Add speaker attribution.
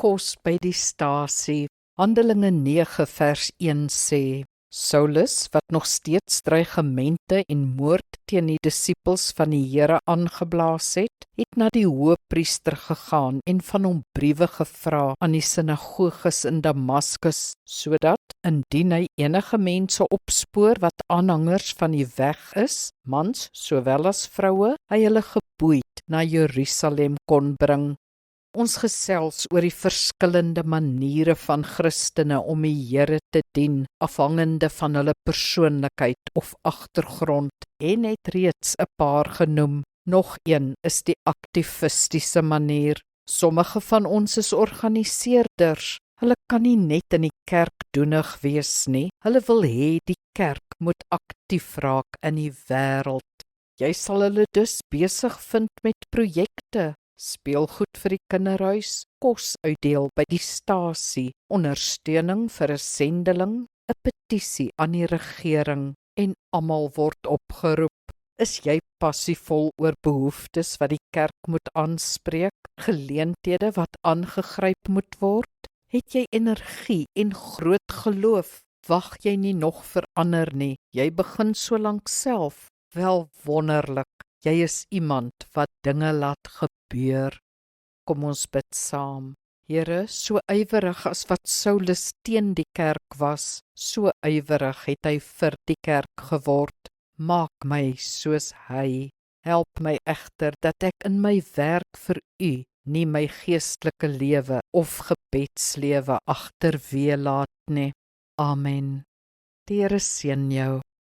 Speaker 1: kos by die stasie. Handelinge 9 vers 1 sê, Saulus, wat nog steeds dreigemente en moord teen die disippels van die Here aangeblaas het na die hoëpriester gegaan en van hom briewe gevra aan die sinagoges in Damaskus, sodat, indien hy enige mense opspoor wat aanhangers van die weg is, mans sowel as vroue, hy hulle geboeid na Jerusalem kon bring. Ons gesels oor die verskillende maniere van Christene om die Here te dien, afhangende van hulle persoonlikheid of agtergrond, en het reeds 'n paar genoem. Nog een is die aktivistiese manier. Sommige van ons is organiseerders. Hulle kan nie net in die kerk doenig wees nie. Hulle wil hê die kerk moet aktief raak in die wêreld. Jy sal hulle dus besig vind met projekte. Speelgoed vir die kinderhuis, kos uitdeel by die stasie, ondersteuning vir 'n sendeling, 'n petisie aan die regering, en almal word opgeroep. Is jy passievol oor behoeftes wat die kerk moet aanspreek, geleenthede wat aangegryp moet word? Het jy energie en groot geloof? Wag jy nie nog vir ander nie, jy begin so lank self. Wel wonderlik, jy is iemand wat dinge laat gebeur. Kom ons bid saam. Here, so ywerig as wat Saulus teen die kerk was, so ywerig het hy vir die kerk geword. Maak my soos hy. Help my egter dat ek in my werk vir U nie my geestelike lewe of gebedslewe agterweë laat nie. Amen. Die Here seën jou.